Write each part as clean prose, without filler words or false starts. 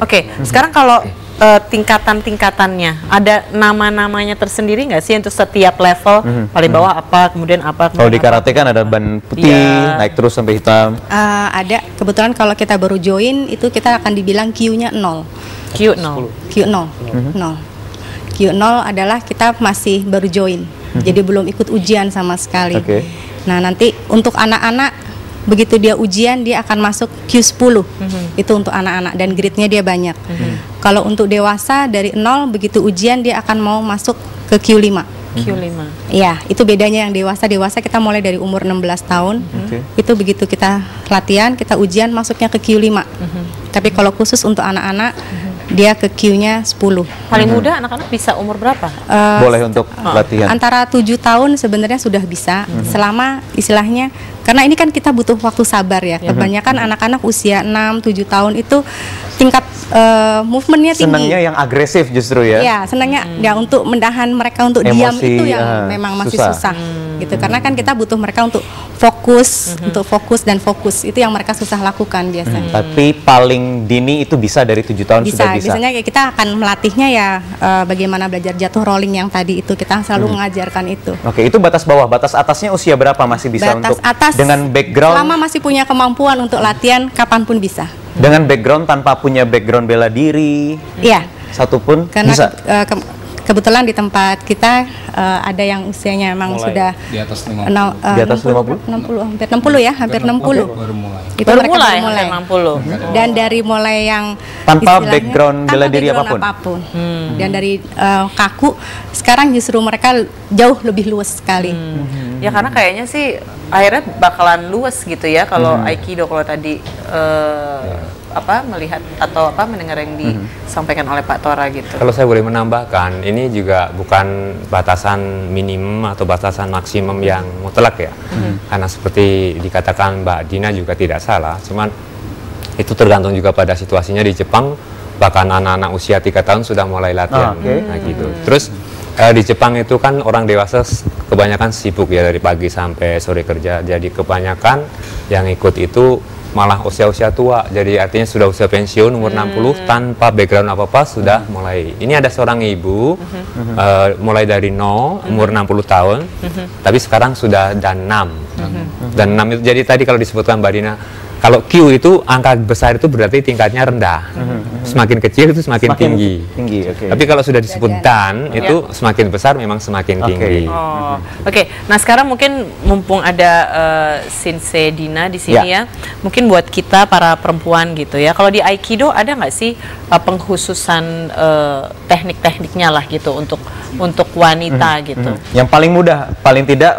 Oke, sekarang kalau tingkatan-tingkatannya, ada nama-namanya tersendiri nggak sih untuk setiap level? Paling bawah apa, kemudian apa? Kalau di karate kan ada ban putih, naik terus sampai hitam. Ada, kebetulan kalau kita baru join itu kita akan dibilang Q-nya 0. Q0. Q0. 0. Q0 adalah kita masih baru join. Jadi belum ikut ujian sama sekali. Nah, nanti untuk anak-anak begitu dia ujian dia akan masuk Q10. Itu untuk anak-anak dan grade-nya dia banyak. Kalau untuk dewasa dari 0 begitu ujian dia akan mau masuk ke Q5. Q5. Ya, itu bedanya yang dewasa. Dewasa kita mulai dari umur 16 tahun. Itu begitu kita latihan, kita ujian masuknya ke Q5. Tapi kalau khusus untuk anak-anak dia ke Q-nya 10. Paling muda anak-anak bisa umur berapa? Boleh untuk latihan. Antara 7 tahun sebenarnya sudah bisa. Selama istilahnya, karena ini kan kita butuh waktu sabar ya. Kebanyakan anak-anak usia 6-7 tahun itu tingkat movementnya tinggi. Senangnya yang agresif justru ya? Iya, senangnya ya untuk menahan mereka untuk emosi, diam itu yang memang masih susah. Gitu. Karena kan kita butuh mereka untuk fokus, dan fokus. Itu yang mereka susah lakukan biasanya. Tapi paling dini itu bisa dari 7 tahun sudah bisa? Biasanya kita akan melatihnya ya bagaimana belajar jatuh rolling yang tadi itu. Kita selalu mengajarkan itu. Oke, itu batas bawah. Batas atasnya usia berapa masih bisa batas untuk atas, dengan background? selama masih punya kemampuan untuk latihan, kapanpun bisa. Dengan background tanpa punya background bela diri? Iya. Satupun karena bisa? Kebetulan di tempat kita ada yang usianya memang sudah di atas 50. Di atas 50? 60, hampir 60 ya, hampir 60. Baru mulai. Itu Baru mereka mulai, baru mulai. 60. Dan dari mulai yang Tanpa istilahnya, background bela diri background apapun? Dan dari kaku, sekarang justru mereka jauh lebih luas sekali. Ya karena kayaknya sih akhirnya bakalan luas gitu ya kalau Aikido, kalau tadi melihat atau mendengar yang disampaikan oleh Pak Tora gitu. Kalau saya boleh menambahkan, ini juga bukan batasan minimum atau batasan maksimum yang mutlak ya. Karena seperti dikatakan Mbak Dina juga tidak salah, cuman itu tergantung juga pada situasinya. Di Jepang bahkan anak-anak usia 3 tahun sudah mulai latihan. Nah, gitu. Terus di Jepang itu kan orang dewasa kebanyakan sibuk ya dari pagi sampai sore kerja. Jadi kebanyakan yang ikut itu malah usia-usia tua. Jadi artinya sudah usia pensiun umur 60 tanpa background apa-apa sudah mulai. Ini ada seorang ibu mulai dari 0 umur 60 tahun. Tapi sekarang sudah dan 6. Dan 6 itu jadi tadi kalau disebutkan Mbak Dina, kalau Q itu angka besar itu berarti tingkatnya rendah. Semakin kecil itu semakin tinggi. Tapi kalau sudah disebut dan itu semakin besar memang semakin tinggi. Oke. Nah sekarang mungkin mumpung ada Sensei Dina di sini ya, mungkin buat kita para perempuan gitu ya. Kalau di Aikido ada nggak sih pengkhususan teknik-tekniknya lah gitu untuk wanita gitu? Yang paling mudah, paling tidak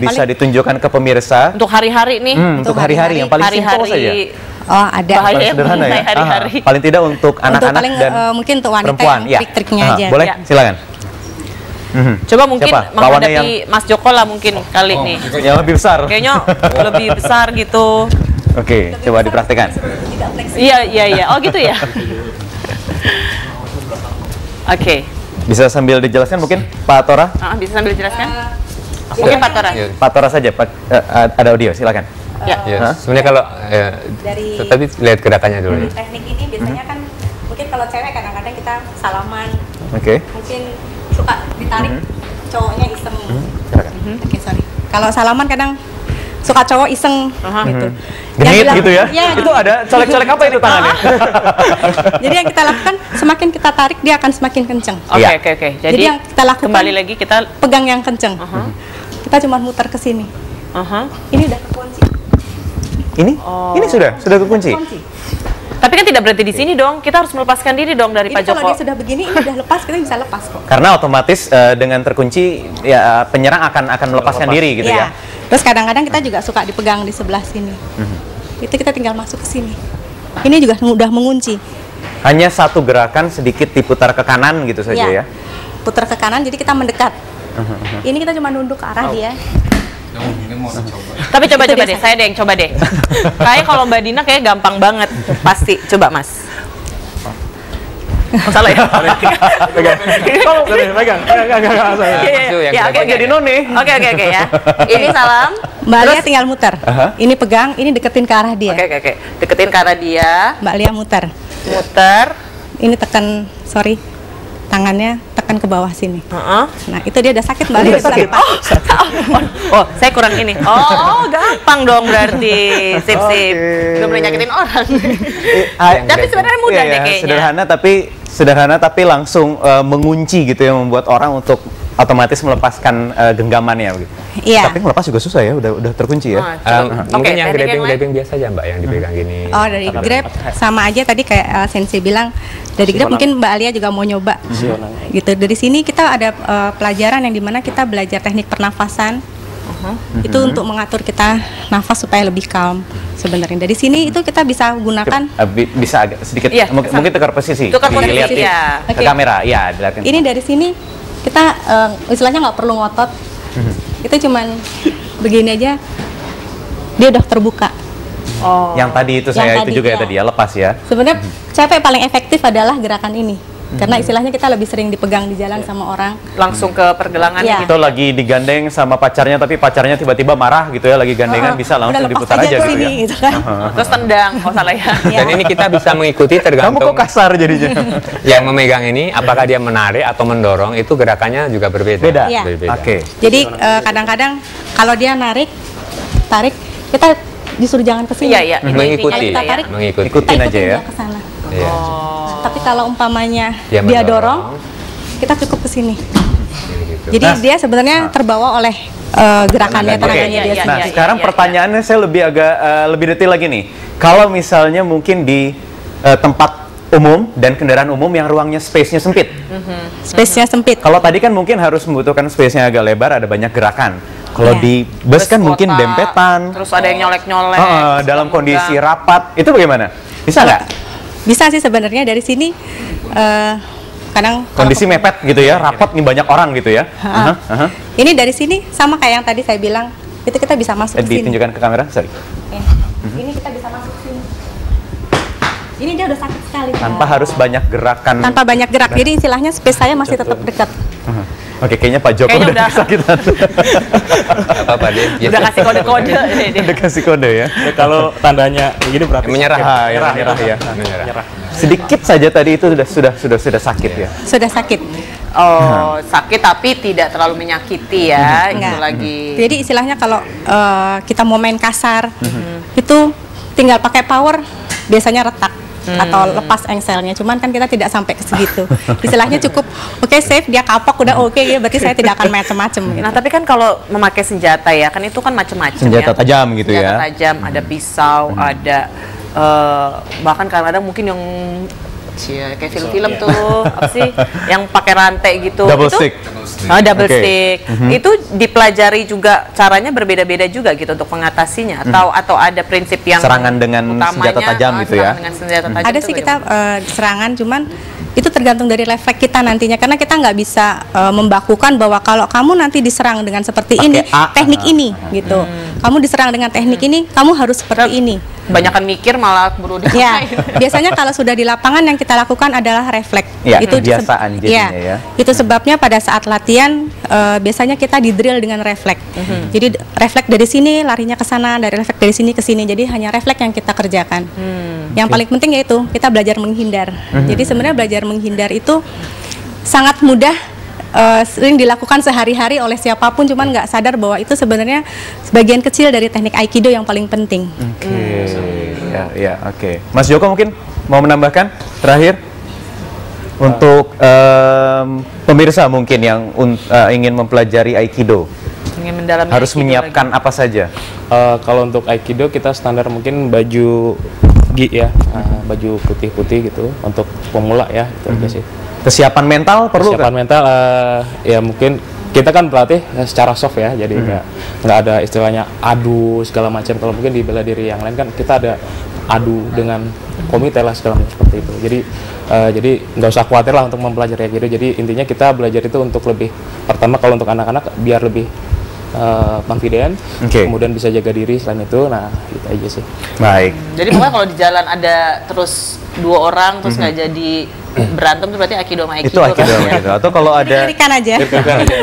bisa ditunjukkan ke pemirsa. Untuk hari-hari nih. Untuk hari-hari yang paling simpel saja. Oh, ada. Bahaya sederhana ya. hari-hari. Paling tidak untuk anak-anak dan mungkin untuk wanita perempuan. yang trik-triknya aja. Boleh, silakan. Coba mungkin Siapa? menghadapi Mas Joko lah mungkin kali nih. Yang lebih besar. Kayaknya lebih besar gitu. Oke, coba dipraktikkan. Iya. Oh gitu ya. Oke. Bisa sambil dijelaskan mungkin Pak Tora? Bisa sambil dijelaskan? Mungkin Pak Tora. Pak Tora saja, ada audio, silakan. Ya, sebenarnya kalau tapi lihat gerakannya dulu. Teknik ini biasanya kan mungkin kalau cewek kadang-kadang kita salaman. Oke. Mungkin suka ditarik cowoknya iseng. Oke, sorry. Kalau salaman kadang suka cowok iseng gitu. Genit gitu ya? Ya, itu ada colek-colek apa itu tangannya? Jadi yang kita lakukan semakin kita tarik dia akan semakin kenceng. Oke. Jadi yang kita lakukan kembali lagi kita pegang yang kenceng. Kita cuma muter ke sini. Ini udah kekunci. Ini sudah kekunci. Tapi kan tidak berhenti di sini dong. Kita harus melepaskan diri dong dari Ini Pak Joko. kalau dia sudah begini, ini udah lepas, kita bisa lepas kok. Karena otomatis dengan terkunci ya penyerang akan melepaskan diri gitu ya. Terus kadang-kadang kita juga suka dipegang di sebelah sini. Itu kita tinggal masuk ke sini. Ini juga udah mengunci. Hanya satu gerakan sedikit diputar ke kanan gitu saja ya. Putar ke kanan, jadi kita mendekat. Ini kita cuma nunduk ke arah dia. Ini mau coba. Tapi coba deh, saya deh yang coba deh. Kayak kalau Mbak Dina kayak gampang banget. Pasti, coba Mas. Salah ya? Pegang. Oke, jadi noni. Oke ya. Ini salam. Mbak Lia tinggal muter. Ini pegang, ini deketin ke arah dia. Oke. Deketin ke arah dia. Mbak Lia muter. muter. Ini tekan, tangannya tekan ke bawah sini. Nah, itu dia udah sakit Mbak. Udah sakit. Oh, saya kurang ini. Oh, gampang dong berarti. Sip. Udah boleh nyakitin orang. Tapi sebenarnya mudah deh kayaknya. Sederhana tapi langsung mengunci gitu ya, membuat orang untuk otomatis melepaskan genggamannya gitu. Iya. Tapi melepas juga susah ya, udah terkunci ya. Mungkin yang grabbing biasa aja Mbak yang dipegang gini. Oh, dari grab sama aja tadi kayak Sensei bilang. Dari grab mungkin Mbak Alia juga mau nyoba. Gitu. Dari sini kita ada pelajaran yang dimana kita belajar teknik pernafasan. Itu untuk mengatur kita nafas supaya lebih calm sebenarnya. Dari sini itu kita bisa gunakan. Bisa agak sedikit, mungkin tukar posisi. Tukar posisi ya. Ke kamera, ya. Dilihatin. Ini dari sini kita istilahnya nggak perlu ngotot. Itu cuman begini aja, dia udah terbuka. Yang tadi itu itu juga ya tadi ya, lepas ya. Sebenarnya capek paling efektif adalah gerakan ini. Karena istilahnya kita lebih sering dipegang di jalan sama orang. Langsung ke pergelangan Iya. Itu lagi digandeng sama pacarnya, tapi pacarnya tiba-tiba marah gitu ya, lagi gandengan, bisa langsung diputar aja gitu ya. Gitu kan. Terus tendang, salah ya. Dan ini kita bisa mengikuti Kamu tergantung kok kasar jadinya? yang memegang ini, apakah dia menarik atau mendorong, itu gerakannya juga berbeda. Beda? Iya. Berbeda. Oke. Jadi kadang-kadang kalau dia tarik, kita disuruh jangan ke sini. Iya. Mengikuti, Kita tarik, mengikuti. Ikutin aja ya. dia ke sana. Iya. Tapi kalau umpamanya Dia dia mendorong. dorong, kita cukup ke sini. Gitu. Jadi dia sebenarnya terbawa oleh gerakannya, tenaganya dia Iya, Nah, sendiri. sekarang pertanyaannya saya lebih detail lagi nih. Kalau misalnya mungkin di tempat umum dan kendaraan umum yang ruangnya space-nya sempit. Space-nya sempit. Kalau tadi kan mungkin harus membutuhkan space-nya agak lebar, ada banyak gerakan. Kalau Iya. di bus kan mungkin kotak, dempetan. Terus ada yang nyolek-nyolek. Dalam kondisi rapat, itu bagaimana? Bisa nggak? Bisa sih sebenarnya dari sini kadang Kondisi mepet gitu ya, rapat nih banyak orang gitu ya. ini dari sini sama kayak yang tadi saya bilang, itu kita bisa masuk ke sini. Ditunjukkan ke kamera, sorry. Ini kita bisa masuk ke sini. Ini dia udah sakit sekali. Tanpa harus banyak gerakan. Tanpa banyak gerak. Jadi istilahnya space saya masih tetap dekat. Oke, kayaknya Pak Joko Kayaknya udah udah. kesakitan. Apa dia? Udah kasih kode-kode. Udah kasih kode ya. Kalau tandanya begini berarti Menyerah. Menyerah ya. Menyerah. Sedikit saja tadi itu sudah sakit ya. Sudah sakit. Oh, sakit tapi tidak terlalu menyakiti ya. Itu Enggak. lagi. Jadi istilahnya kalau kita mau main kasar, itu tinggal pakai power, biasanya retak atau lepas engselnya. Cuman kan kita tidak sampai ke segitu. Istilahnya cukup oke, safe, dia kapok udah oke ya, berarti saya tidak akan macam-macam gitu. Nah, tapi kan kalau memakai senjata ya, kan itu kan macam-macam ya. Senjata tajam gitu Senjata ya. tajam, ada pisau, ada bahkan kadang-kadang mungkin yang kayak film-film tuh apa sih yang pakai rantai gitu. Double itu, stick. Double Oke. stick. Itu dipelajari juga caranya berbeda-beda juga gitu untuk mengatasinya atau ada prinsip yang Serangan dengan utamanya, senjata tajam gitu ya? serangan dengan senjata tajam Ada itu sih kita bagaimana? serangan, cuman itu tergantung dari refleks kita nantinya, karena kita nggak bisa membakukan bahwa kalau kamu nanti diserang dengan seperti Pakai ini, A. teknik ini gitu. Kamu diserang dengan teknik ini, kamu harus seperti ini. Kebanyakan mikir malah buru Ya, biasanya kalau sudah di lapangan yang kita lakukan adalah refleks. Ya, itu kebiasaan jadinya ya. Itu sebabnya pada saat latihan biasanya kita di drill dengan refleks. Jadi refleks dari sini larinya ke sana, dari refleks dari sini ke sini. Jadi hanya refleks yang kita kerjakan. Yang paling penting yaitu kita belajar menghindar. Jadi sebenarnya belajar menghindar itu sangat mudah. Sering dilakukan sehari-hari oleh siapapun, cuman nggak sadar bahwa itu sebenarnya sebagian kecil dari teknik Aikido yang paling penting. Oke. Ya, oke. Mas Joko mungkin mau menambahkan terakhir untuk pemirsa mungkin yang ingin mempelajari Aikido, ingin mendalami harus Aikido menyiapkan apa saja? kalau untuk Aikido kita standar mungkin baju gi ya, baju putih-putih gitu untuk pemula ya, itu aja sih. Kesiapan mental perlu Kesiapan kan? mental ya mungkin kita kan berlatih secara soft ya, jadi nggak ada istilahnya adu segala macam. Kalau mungkin di bela diri yang lain kan kita ada adu dengan komite lah segala macam seperti itu. Jadi nggak usah khawatir lah untuk mempelajari Aikido. Jadi intinya kita belajar itu untuk lebih, pertama kalau untuk anak-anak biar lebih confident, kemudian bisa jaga diri selain itu. Nah itu aja sih. Baik. Jadi pokoknya kalau di jalan ada terus dua orang terus nggak jadi berantem tuh berarti Aikido sama Aikido. Itu Aikido kan, ya? gitu. Atau kalau ada Kirikan aja.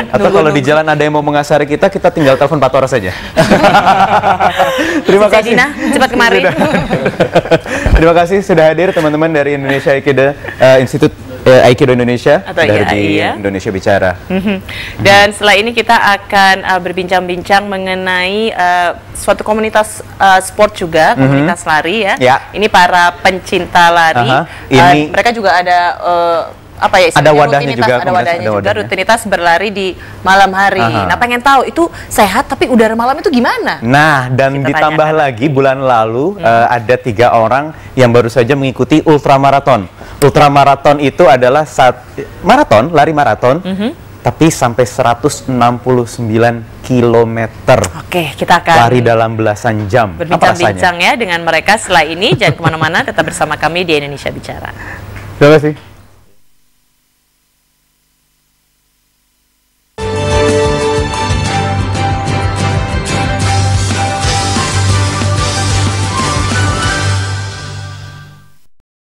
atau kalau di jalan ada yang mau mengasari kita tinggal telepon Pak Tora saja. Terima kasih. Dina, cepat kemari. Terima kasih sudah hadir teman-teman dari Indonesia Aikido Institut Aikido Indonesia Atau dari IAI, ya. Indonesia Bicara. Dan setelah ini kita akan berbincang-bincang mengenai suatu komunitas sport juga, komunitas lari ya. Ya. Ini para pencinta lari. Ini mereka juga ada apa ya? ada istilahnya wadahnya rutinitas, juga, ada wadahnya ada juga wadahnya. rutinitas berlari di malam hari. Nah, pengen tahu itu sehat tapi udara malam itu gimana? Nah, dan Kita ditambah tanyakan. lagi bulan lalu ada 3 orang yang baru saja mengikuti ultramaraton. Ultramaraton itu adalah lari maraton, tapi sampai 169 kilometer. Oke, kita akan Lari dalam belasan jam. Apa rasanya? berbincang-bincang ya dengan mereka setelah ini. Jangan kemana-mana, tetap bersama kami di Indonesia Bicara. Terima kasih.